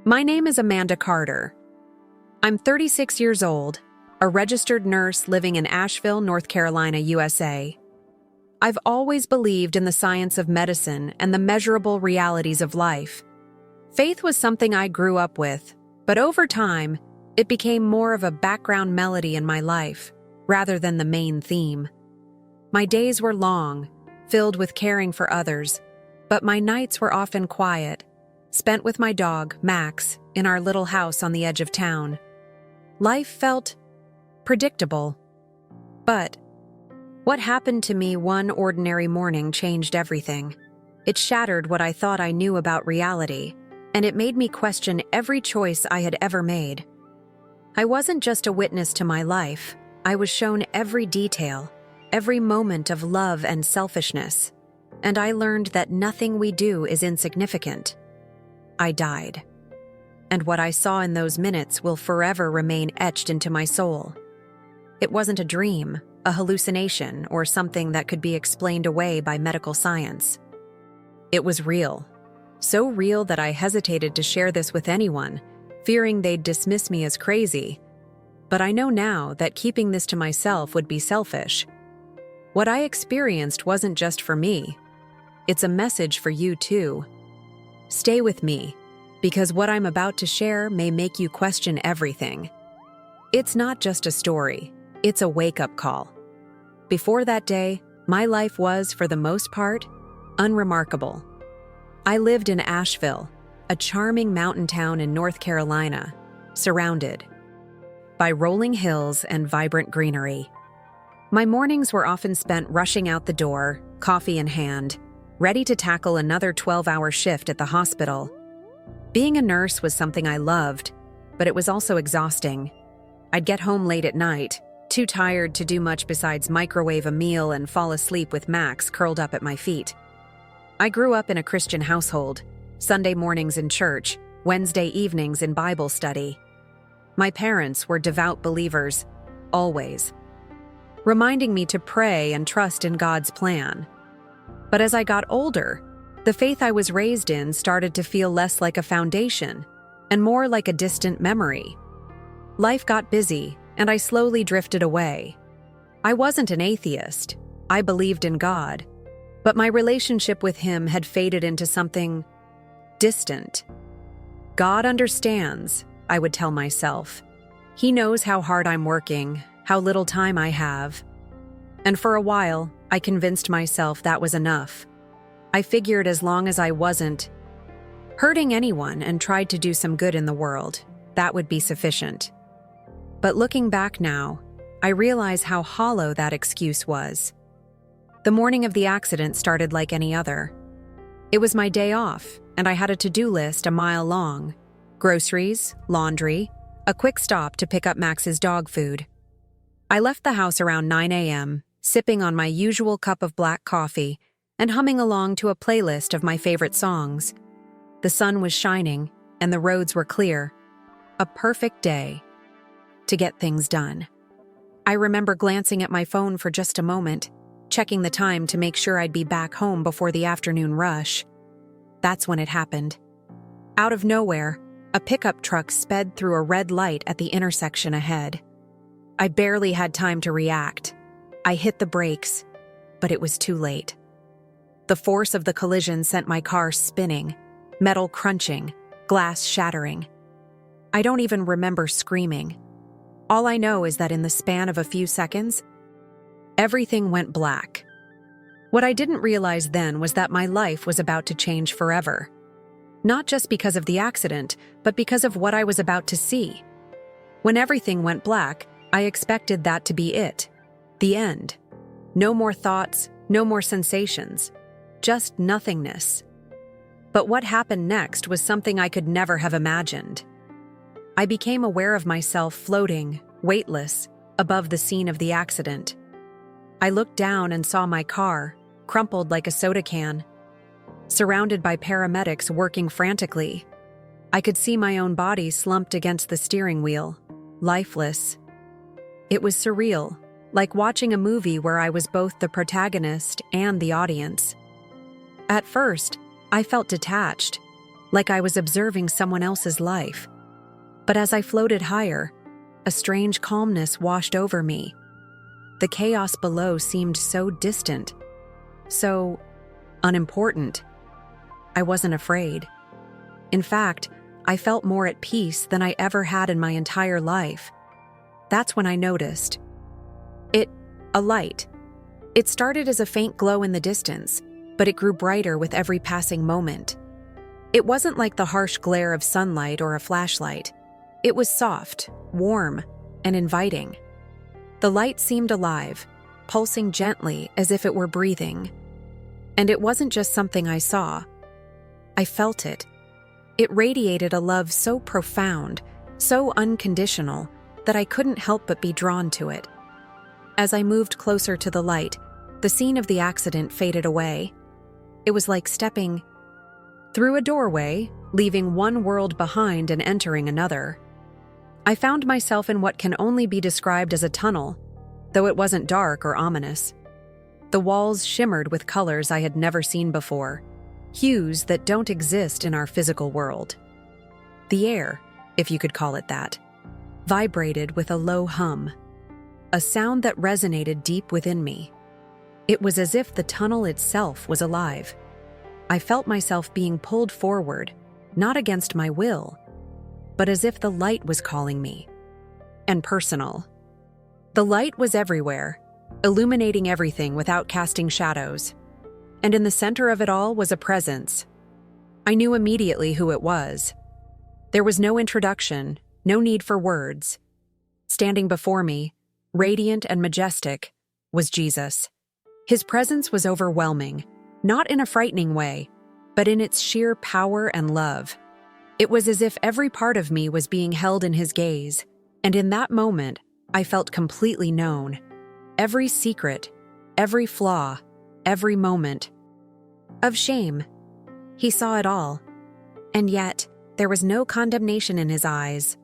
My name is Amanda Carter. I'm 36 years old, a registered nurse living in Asheville, North Carolina, USA. I've always believed in the science of medicine and the measurable realities of life. Faith was something I grew up with, but over time, it became more of a background melody in my life, rather than the main theme. My days were long, filled with caring for others, but my nights were often quiet, spent with my dog, Max, in our little house on the edge of town. Life felt predictable. But what happened to me one ordinary morning changed everything. It shattered what I thought I knew about reality, and it made me question every choice I had ever made. I wasn't just a witness to my life. I was shown every detail, every moment of love and selfishness, and I learned that nothing we do is insignificant. I died. And what I saw in those minutes will forever remain etched into my soul. It wasn't a dream, a hallucination, or something that could be explained away by medical science. It was real. So real that I hesitated to share this with anyone, fearing they'd dismiss me as crazy. But I know now that keeping this to myself would be selfish. What I experienced wasn't just for me. It's a message for you too. Stay with me, because what I'm about to share may make you question everything. It's not just a story, it's a wake-up call. Before that day, my life was, for the most part, unremarkable. I lived in Asheville, a charming mountain town in North Carolina, surrounded by rolling hills and vibrant greenery. My mornings were often spent rushing out the door, coffee in hand, ready to tackle another 12-hour shift at the hospital. Being a nurse was something I loved, but it was also exhausting. I'd get home late at night, too tired to do much besides microwave a meal and fall asleep with Max curled up at my feet. I grew up in a Christian household, Sunday mornings in church, Wednesday evenings in Bible study. My parents were devout believers, always, reminding me to pray and trust in God's plan. But as I got older, the faith I was raised in started to feel less like a foundation and more like a distant memory. Life got busy, and I slowly drifted away. I wasn't an atheist. I believed in God. But my relationship with Him had faded into something distant. God understands, I would tell myself. He knows how hard I'm working, how little time I have. And for a while, I convinced myself that was enough. I figured as long as I wasn't hurting anyone and tried to do some good in the world, that would be sufficient. But looking back now, I realize how hollow that excuse was. The morning of the accident started like any other. It was my day off, and I had a to-do list a mile long. Groceries, laundry, a quick stop to pick up Max's dog food. I left the house around 9 a.m., sipping on my usual cup of black coffee and humming along to a playlist of my favorite songs. The sun was shining, and the roads were clear. A perfect day to get things done. I remember glancing at my phone for just a moment, checking the time to make sure I'd be back home before the afternoon rush. That's when it happened. Out of nowhere, a pickup truck sped through a red light at the intersection ahead. I barely had time to react. I hit the brakes, but it was too late. The force of the collision sent my car spinning, metal crunching, glass shattering. I don't even remember screaming. All I know is that in the span of a few seconds, everything went black. What I didn't realize then was that my life was about to change forever. Not just because of the accident, but because of what I was about to see. When everything went black, I expected that to be it. The end. No more thoughts, no more sensations. Just nothingness. But what happened next was something I could never have imagined. I became aware of myself floating, weightless, above the scene of the accident. I looked down and saw my car, crumpled like a soda can, surrounded by paramedics working frantically. I could see my own body slumped against the steering wheel, lifeless. It was surreal, like watching a movie where I was both the protagonist and the audience. At first, I felt detached. like I was observing someone else's life. But as I floated higher, a strange calmness washed over me. The chaos below seemed so distant, so unimportant. I wasn't afraid. In fact, I felt more at peace than I ever had in my entire life. That's when I noticed a light. It started as a faint glow in the distance, but it grew brighter with every passing moment. It wasn't like the harsh glare of sunlight or a flashlight. It was soft, warm, and inviting. The light seemed alive, pulsing gently as if it were breathing. And it wasn't just something I saw. I felt it. It radiated a love so profound, so unconditional, that I couldn't help but be drawn to it. As I moved closer to the light, the scene of the accident faded away. It was like stepping through a doorway, leaving one world behind and entering another. I found myself in what can only be described as a tunnel, though it wasn't dark or ominous. The walls shimmered with colors I had never seen before, hues that don't exist in our physical world. The air, if you could call it that, vibrated with a low hum, a sound that resonated deep within me. It was as if the tunnel itself was alive. I felt myself being pulled forward, not against my will, but as if the light was calling me. And personal. The light was everywhere, illuminating everything without casting shadows. And in the center of it all was a presence. I knew immediately who it was. There was no introduction, no need for words. Standing before me, radiant and majestic, was Jesus. His presence was overwhelming, not in a frightening way, but in its sheer power and love. It was as if every part of me was being held in his gaze, and in that moment, I felt completely known. Every secret, every flaw, every moment of shame. He saw it all. And yet, there was no condemnation in his eyes,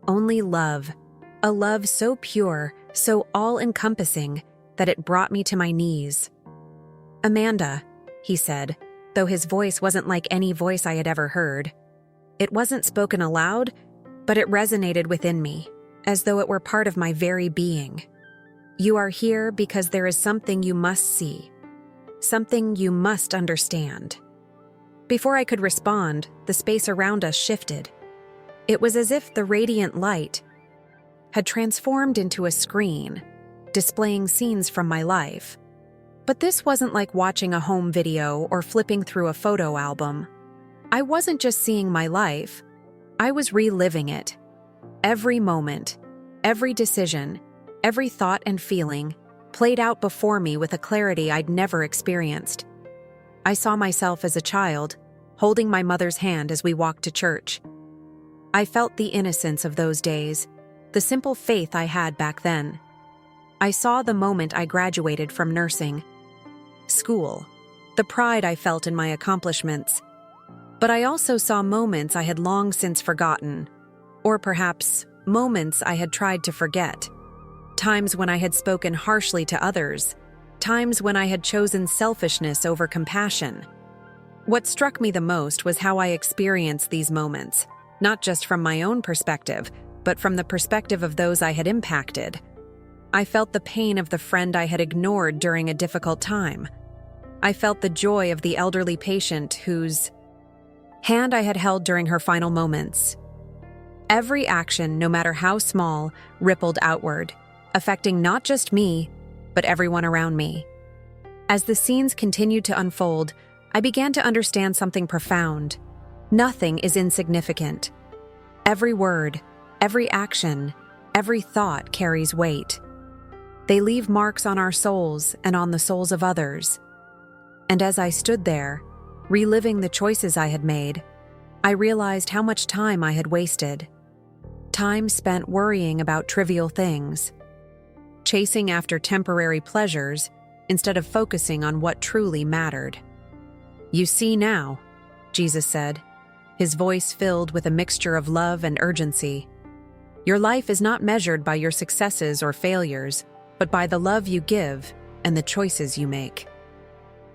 only love. A love so pure, so all-encompassing, that it brought me to my knees. "Amanda," he said, though his voice wasn't like any voice I had ever heard. It wasn't spoken aloud, but it resonated within me, as though it were part of my very being. "You are here because there is something you must see, something you must understand." Before I could respond, the space around us shifted. It was as if the radiant light had transformed into a screen, displaying scenes from my life. But this wasn't like watching a home video or flipping through a photo album. I wasn't just seeing my life, I was reliving it. Every moment, every decision, every thought and feeling played out before me with a clarity I'd never experienced. I saw myself as a child, holding my mother's hand as we walked to church. I felt the innocence of those days, the simple faith I had back then. I saw the moment I graduated from nursing school, the pride I felt in my accomplishments. But I also saw moments I had long since forgotten, or perhaps moments I had tried to forget. Times when I had spoken harshly to others, times when I had chosen selfishness over compassion. What struck me the most was how I experienced these moments, not just from my own perspective, but from the perspective of those I had impacted. I felt the pain of the friend I had ignored during a difficult time. I felt the joy of the elderly patient whose hand I had held during her final moments. Every action, no matter how small, rippled outward, affecting not just me, but everyone around me. As the scenes continued to unfold, I began to understand something profound. Nothing is insignificant. Every word, every action, every thought carries weight. They leave marks on our souls and on the souls of others. And as I stood there, reliving the choices I had made, I realized how much time I had wasted. Time spent worrying about trivial things, chasing after temporary pleasures instead of focusing on what truly mattered. "You see now," Jesus said, his voice filled with a mixture of love and urgency. "Your life is not measured by your successes or failures, but by the love you give and the choices you make.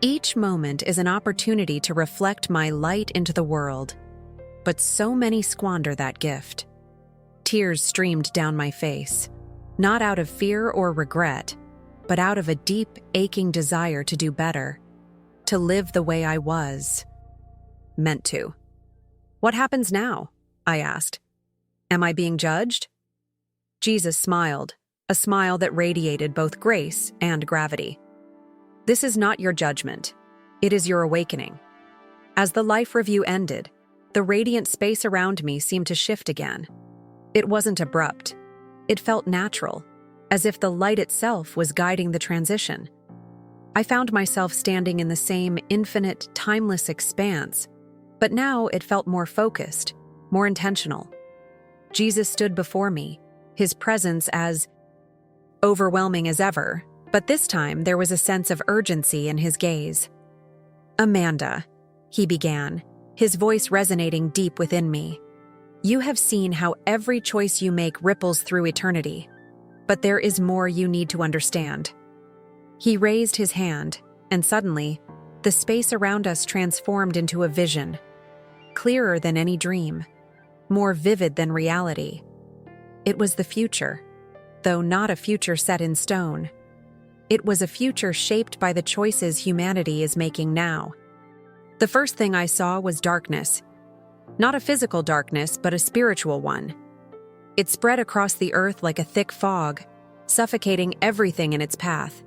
Each moment is an opportunity to reflect my light into the world, but so many squander that gift. Tears streamed down my face, not out of fear or regret, but out of a deep, aching desire to do better, to live the way I was meant to. "What happens now?" I asked. "Am I being judged?" Jesus smiled, a smile that radiated both grace and gravity. "This is not your judgment. It is your awakening." As the life review ended, the radiant space around me seemed to shift again. It wasn't abrupt. It felt natural, as if the light itself was guiding the transition. I found myself standing in the same infinite, timeless expanse, but now it felt more focused, more intentional. Jesus stood before me, his presence as overwhelming as ever, but this time there was a sense of urgency in his gaze. "Amanda," he began, his voice resonating deep within me, "you have seen how every choice you make ripples through eternity, but there is more you need to understand." He raised his hand, and suddenly, the space around us transformed into a vision, clearer than any dream, more vivid than reality. It was the future, though not a future set in stone. It was a future shaped by the choices humanity is making now. The first thing I saw was darkness. Not a physical darkness, but a spiritual one. It spread across the earth like a thick fog, suffocating everything in its path.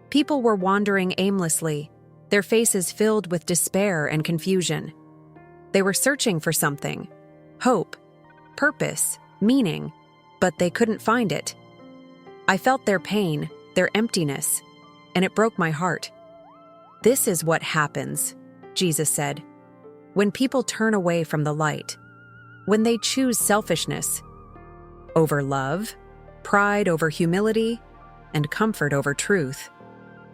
People were wandering aimlessly, their faces filled with despair and confusion. They were searching for something, hope, purpose, meaning, but they couldn't find it. I felt their pain, their emptiness, and it broke my heart. "This is what happens," Jesus said, "when people turn away from the light, when they choose selfishness over love, pride over humility, and comfort over truth.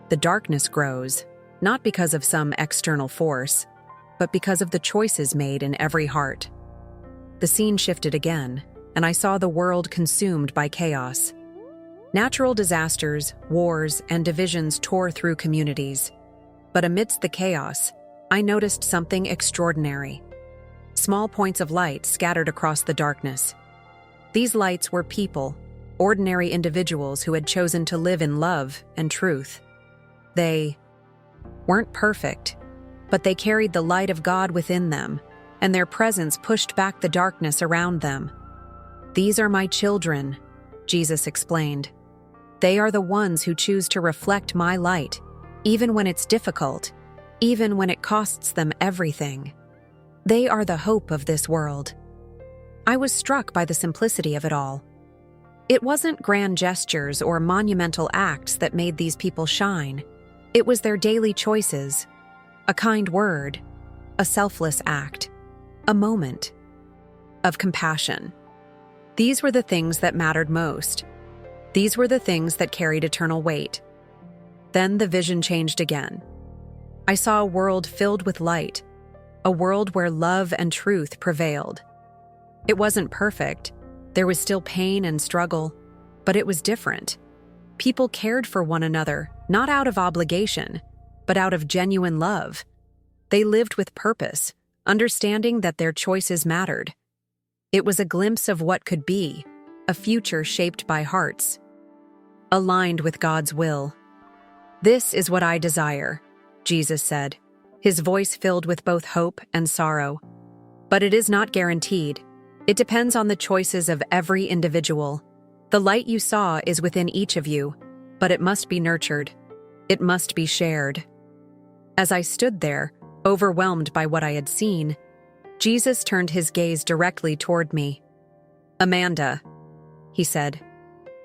The darkness grows, not because of some external force, but because of the choices made in every heart." The scene shifted again, and I saw the world consumed by chaos. Natural disasters, wars, and divisions tore through communities. But amidst the chaos, I noticed something extraordinary. Small points of light scattered across the darkness. These lights were people, ordinary individuals who had chosen to live in love and truth. They weren't perfect, but they carried the light of God within them, and their presence pushed back the darkness around them. "These are my children," Jesus explained. "They are the ones who choose to reflect my light, even when it's difficult, even when it costs them everything. They are the hope of this world." I was struck by the simplicity of it all. It wasn't grand gestures or monumental acts that made these people shine. It was their daily choices, a kind word, a selfless act, a moment of compassion. These were the things that mattered most. These were the things that carried eternal weight. Then the vision changed again. I saw a world filled with light, a world where love and truth prevailed. It wasn't perfect. There was still pain and struggle, but it was different. People cared for one another, not out of obligation, but out of genuine love. They lived with purpose, understanding that their choices mattered. It was a glimpse of what could be, a future shaped by hearts aligned with God's will. "This is what I desire," Jesus said, his voice filled with both hope and sorrow. "But it is not guaranteed. It depends on the choices of every individual. The light you saw is within each of you, but it must be nurtured. It must be shared." As I stood there, overwhelmed by what I had seen, Jesus turned his gaze directly toward me. "Amanda," he said,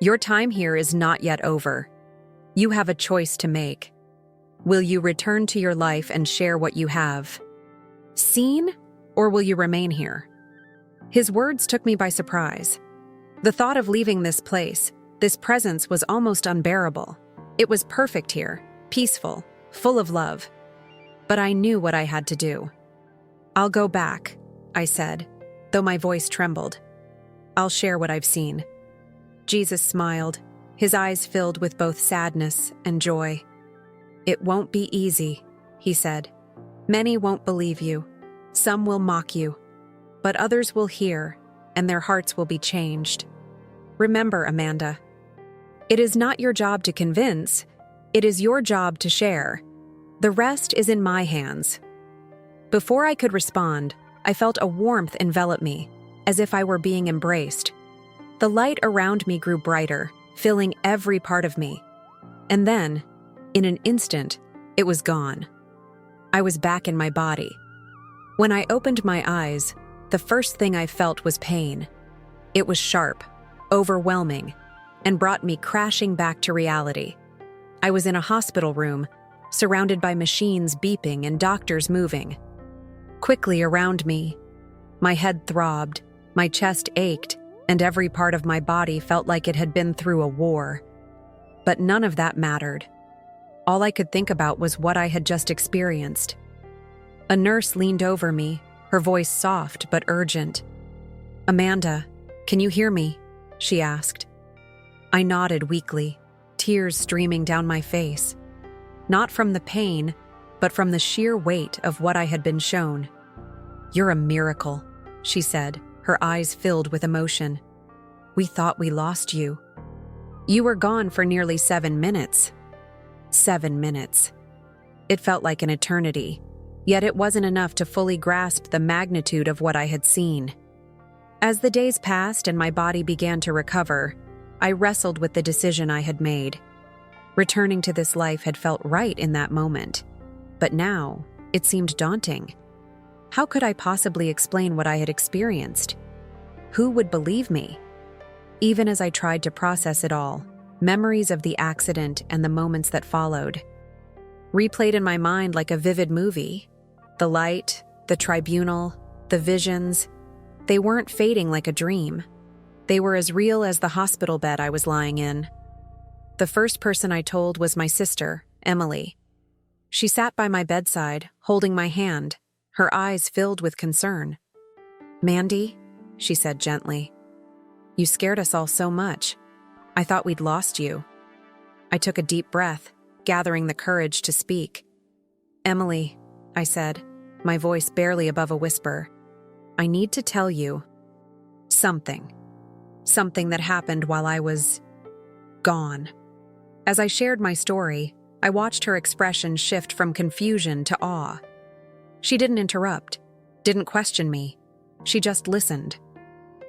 "your time here is not yet over. You have a choice to make. Will you return to your life and share what you have seen, or will you remain here?" His words took me by surprise. The thought of leaving this place, this presence, was almost unbearable. It was perfect here, peaceful, full of love. But I knew what I had to do. "I'll go back," I said, though my voice trembled. "I'll share what I've seen." Jesus smiled, his eyes filled with both sadness and joy. "It won't be easy," he said. "Many won't believe you. Some will mock you. but others will hear, and their hearts will be changed. Remember, Amanda, it is not your job to convince, it is your job to share. The rest is in my hands." Before I could respond, I felt a warmth envelop me, as if I were being embraced. The light around me grew brighter, filling every part of me. And then, in an instant, it was gone. I was back in my body. When I opened my eyes, the first thing I felt was pain. It was sharp, overwhelming, and brought me crashing back to reality. I was in a hospital room, surrounded by machines beeping and doctors moving. Quickly around me, my head throbbed, my chest ached, and every part of my body felt like it had been through a war. But none of that mattered. All I could think about was what I had just experienced. A nurse leaned over me, her voice soft but urgent. "Amanda, can you hear me?" she asked. I nodded weakly, tears streaming down my face. Not from the pain, but from the sheer weight of what I had been shown. "You're a miracle," she said, her eyes filled with emotion. "We thought we lost you. You were gone for nearly 7 minutes." 7 minutes. It felt like an eternity, yet it wasn't enough to fully grasp the magnitude of what I had seen. As the days passed and my body began to recover, I wrestled with the decision I had made. Returning to this life had felt right in that moment, but now it seemed daunting. How could I possibly explain what I had experienced? Who would believe me? Even as I tried to process it all, memories of the accident and the moments that followed replayed in my mind like a vivid movie. The light, the tribunal, the visions, they weren't fading like a dream. They were as real as the hospital bed I was lying in. The first person I told was my sister, Emily. She sat by my bedside, holding my hand, her eyes filled with concern. "Mandy," she said gently, "you scared us all so much. I thought we'd lost you." I took a deep breath, gathering the courage to speak. "Emily," I said, my voice barely above a whisper, "I need to tell you something. Something that happened while I was gone." As I shared my story, I watched her expression shift from confusion to awe. She didn't interrupt, didn't question me. She just listened.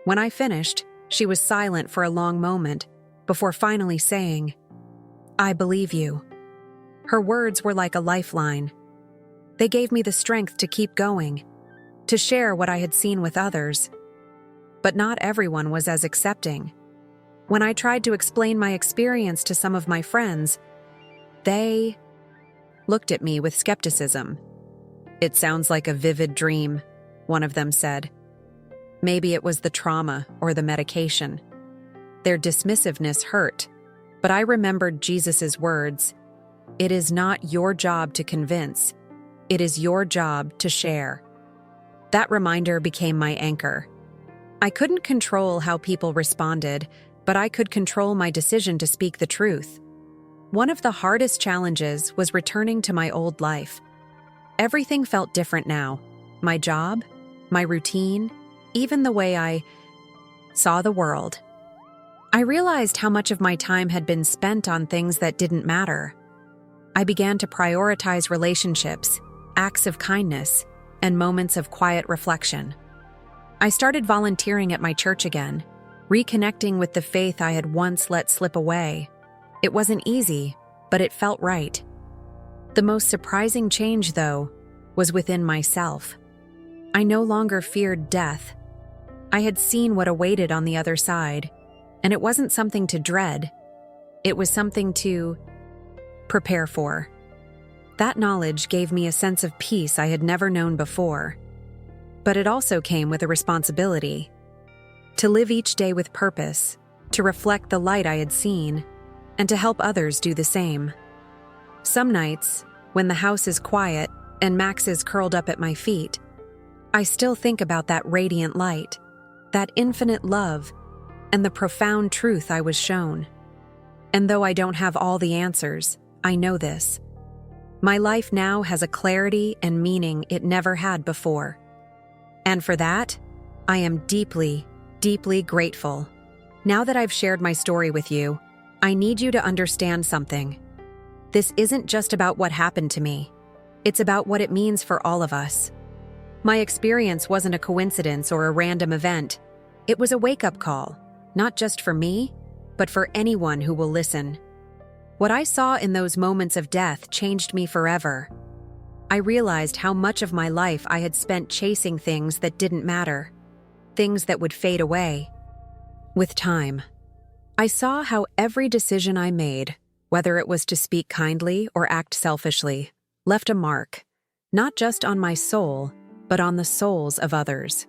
When I finished, she was silent for a long moment before finally saying, "I believe you." Her words were like a lifeline. They gave me the strength to keep going, to share what I had seen with others. But not everyone was as accepting. When I tried to explain my experience to some of my friends, they looked at me with skepticism. "It sounds like a vivid dream," one of them said. Maybe it was the trauma or the medication. Their dismissiveness hurt, but I remembered Jesus' words, "It is not your job to convince, it is your job to share." That reminder became my anchor. I couldn't control how people responded, but I could control my decision to speak the truth. One of the hardest challenges was returning to my old life. Everything felt different now. My job, my routine, even the way I saw the world. I realized how much of my time had been spent on things that didn't matter. I began to prioritize relationships, acts of kindness, and moments of quiet reflection. I started volunteering at my church again, reconnecting with the faith I had once let slip away. It wasn't easy, but it felt right. The most surprising change, though, was within myself. I no longer feared death. I had seen what awaited on the other side, and it wasn't something to dread. It was something to prepare for. That knowledge gave me a sense of peace I had never known before. But it also came with a responsibility. To live each day with purpose, to reflect the light I had seen, and to help others do the same. Some nights, when the house is quiet and Max is curled up at my feet, I still think about that radiant light, that infinite love, and the profound truth I was shown. And though I don't have all the answers, I know this. My life now has a clarity and meaning it never had before. And for that, I am deeply, deeply grateful. Now that I've shared my story with you, I need you to understand something. This isn't just about what happened to me. It's about what it means for all of us. My experience wasn't a coincidence or a random event. It was a wake-up call, not just for me, but for anyone who will listen. What I saw in those moments of death changed me forever. I realized how much of my life I had spent chasing things that didn't matter, things that would fade away. With time, I saw how every decision I made, whether it was to speak kindly or act selfishly, left a mark, not just on my soul, but on the souls of others.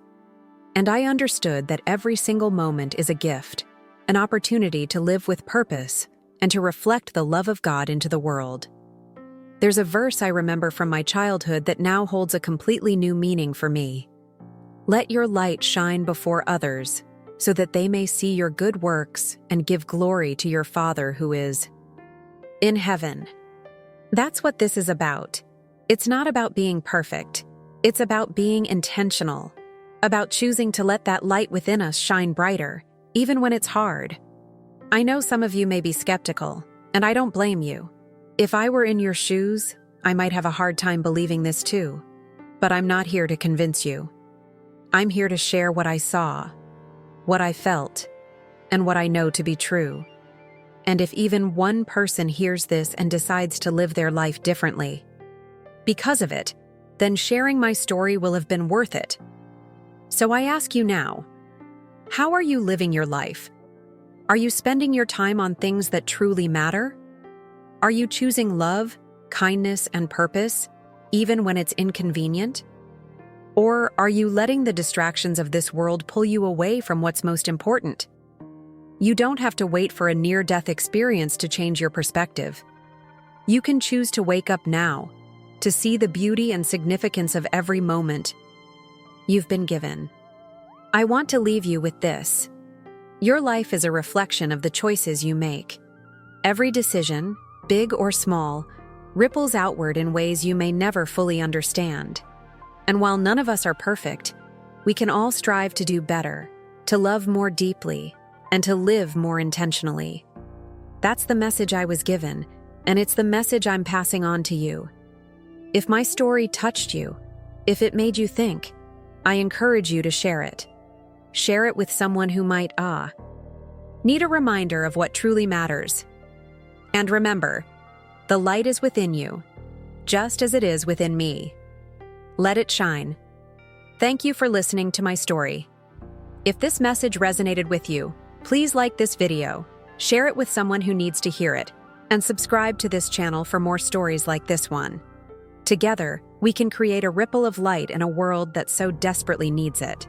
And I understood that every single moment is a gift, an opportunity to live with purpose and to reflect the love of God into the world. There's a verse I remember from my childhood that now holds a completely new meaning for me. Let your light shine before others, so that they may see your good works and give glory to your Father who is in heaven. That's what this is about. It's not about being perfect. It's about being intentional, about choosing to let that light within us shine brighter, even when it's hard. I know some of you may be skeptical, and I don't blame you. If I were in your shoes, I might have a hard time believing this too. But I'm not here to convince you. I'm here to share what I saw, what I felt, and what I know to be true. And if even one person hears this and decides to live their life differently, because of it, then sharing my story will have been worth it. So I ask you now, how are you living your life? Are you spending your time on things that truly matter? Are you choosing love, kindness, and purpose, even when it's inconvenient? Or are you letting the distractions of this world pull you away from what's most important? You don't have to wait for a near-death experience to change your perspective. You can choose to wake up now, to see the beauty and significance of every moment you've been given. I want to leave you with this. Your life is a reflection of the choices you make. Every decision, big or small, ripples outward in ways you may never fully understand. And while none of us are perfect, we can all strive to do better, to love more deeply, and to live more intentionally. That's the message I was given, and it's the message I'm passing on to you. If my story touched you, if it made you think, I encourage you to share it. Share it with someone who might, need a reminder of what truly matters. And remember, the light is within you, just as it is within me. Let it shine. Thank you for listening to my story. If this message resonated with you, please like this video, share it with someone who needs to hear it, and subscribe to this channel for more stories like this one. Together, we can create a ripple of light in a world that so desperately needs it.